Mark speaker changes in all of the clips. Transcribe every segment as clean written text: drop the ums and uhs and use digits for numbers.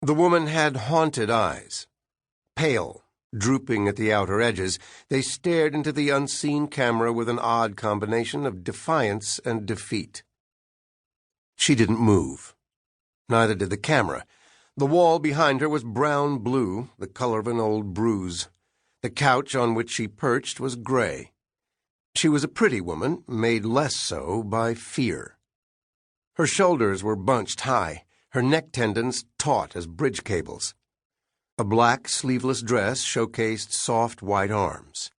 Speaker 1: The woman had haunted eyes. Pale, drooping at the outer edges, they stared into the unseen camera with an odd combination of defiance and defeat. She didn't move. Neither did the camera. The wall behind her was brown-blue, the color of an old bruise. The couch on which she perched was gray. She was a pretty woman, made less so by fear. Her shoulders were bunched high, her neck tendons taut as bridge cables. A black, sleeveless dress showcased soft white arms.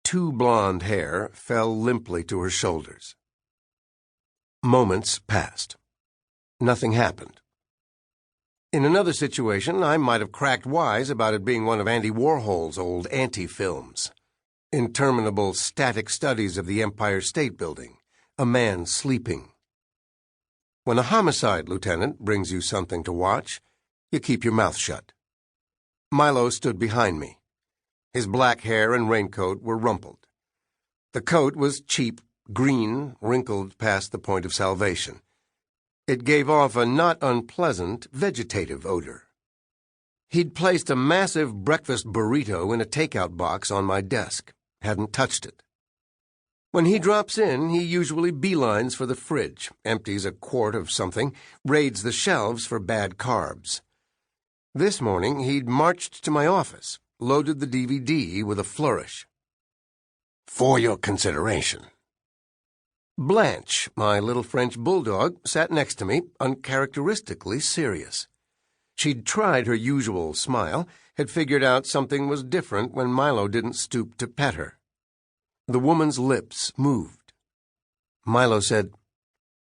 Speaker 1: Two blonde hair fell limply to her shoulders. Moments passed. Nothing happened. In another situation, I might have cracked wise about it being one of Andy Warhol's old anti-films. Interminable static studies of the Empire State Building, a man sleeping. When a homicide lieutenant brings you something to watch, you keep your mouth shut. Milo stood behind me. His black hair and raincoat were rumpled. The coat was cheap, green, wrinkled past the point of salvation. It gave off a not unpleasant vegetative odor. He'd placed a massive breakfast burrito in a takeout box on my desk. Hadn't touched it. When he drops in, he usually beelines for the fridge, empties a quart of something, raids the shelves for bad carbs. This morning, he'd marched to my office, loaded the DVD with a flourish. "For your consideration." Blanche, my little French bulldog, sat next to me, uncharacteristically serious. She'd tried her usual smile, had figured out something was different when Milo didn't stoop to pet her. The woman's lips moved. Milo said,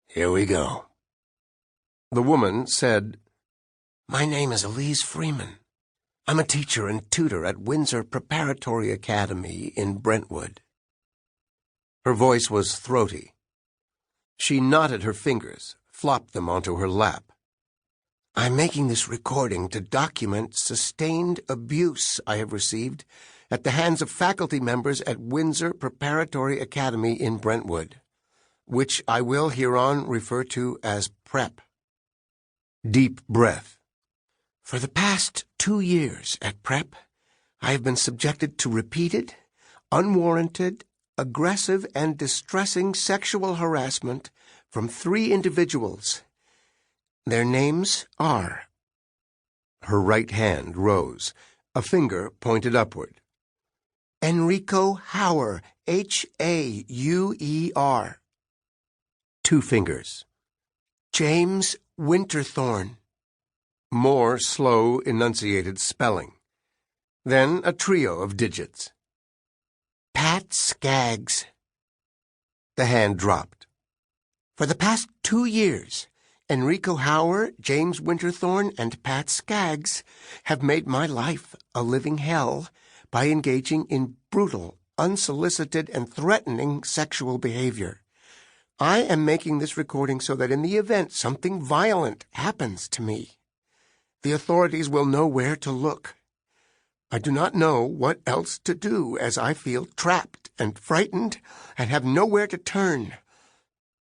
Speaker 1: "Here we go." The woman said, "My name is Elise Freeman. I'm a teacher and tutor at Windsor Prep Academy in Brentwood." Her voice was throaty. She knotted her fingers, flopped them onto her lap. "I'm making this recording to document sustained abuse I have received at the hands of faculty members at Windsor Preparatory Academy in Brentwood, which I will hereon refer to as PrEP." Deep breath. "For the past 2 years at PrEP, I have been subjected to repeated, unwarranted, aggressive and distressing sexual harassment from 3 individuals. Their names are—" Her right hand rose. A finger pointed upward. "Enrico Hauer, Hauer. 2 fingers. James Winterthorn." More slow, enunciated spelling. Then a trio of digits. "Pat Skaggs." The hand dropped. "For the past 2 years, Enrico Hauer, James Winterthorn, and Pat Skaggs have made my life a living hell by engaging in brutal, unsolicited, and threatening sexual behavior. I am making this recording so that in the event something violent happens to me, the authorities will know where to look. I do not know what else to do, as I feel trapped and frightened and have nowhere to turn.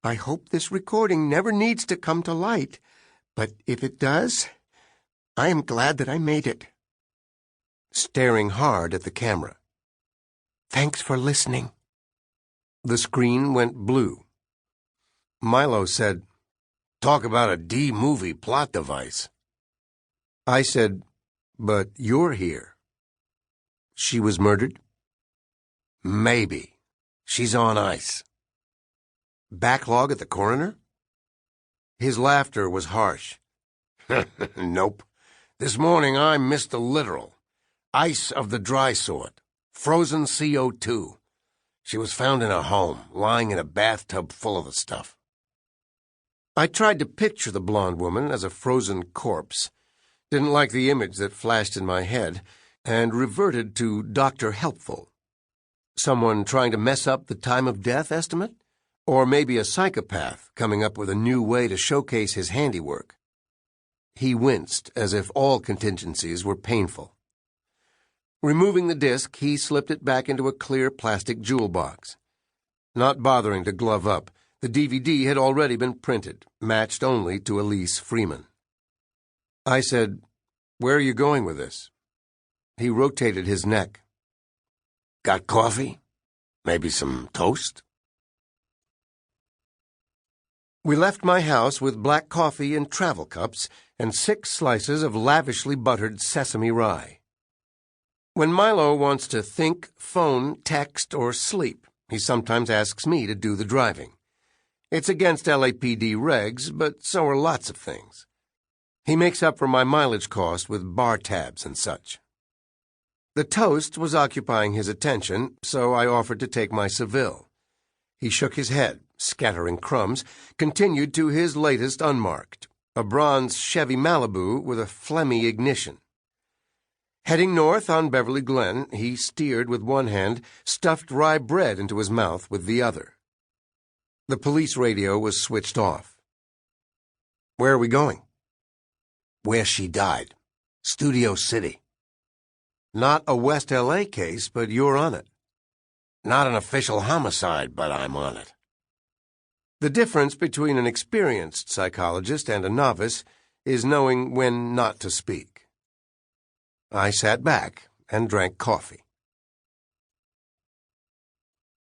Speaker 1: I hope this recording never needs to come to light, but if it does, I am glad that I made it." Staring hard at the camera. "Thanks for listening." The screen went blue. Milo said, "Talk about a D-movie plot device." I said, "But you're here." "She was murdered?" "Maybe. She's on ice." "Backlog at the coroner?" His laughter was harsh. "Nope. This morning I missed a literal. Ice of the dry sort. Frozen CO2. She was found in a home, lying in a bathtub full of the stuff." I tried to picture the blonde woman as a frozen corpse, didn't like the image that flashed in my head, and reverted to Dr. Helpful. Someone trying to mess up the time of death estimate? Or maybe a psychopath coming up with a new way to showcase his handiwork. He winced, as if all contingencies were painful. Removing the disc, he slipped it back into a clear plastic jewel box. Not bothering to glove up, the DVD had already been printed, matched only to Elise Freeman. I said, "Where are you going with this?" He rotated his neck. "Got coffee? Maybe some toast?" We left my house with black coffee in travel cups and 6 slices of lavishly buttered sesame rye. When Milo wants to think, phone, text, or sleep, he sometimes asks me to do the driving. It's against LAPD regs, but so are lots of things. He makes up for my mileage cost with bar tabs and such. The toast was occupying his attention, so I offered to take my Seville. He shook his head, scattering crumbs, continued to his latest unmarked, a bronze Chevy Malibu with a phlegmy ignition. Heading north on Beverly Glen, he steered with one hand, stuffed rye bread into his mouth with the other. The police radio was switched off. "Where are we going?" "Where she died. Studio City." "Not a West L.A. case, but you're on it." "Not an official homicide, but I'm on it." The difference between an experienced psychologist and a novice is knowing when not to speak. I sat back and drank coffee.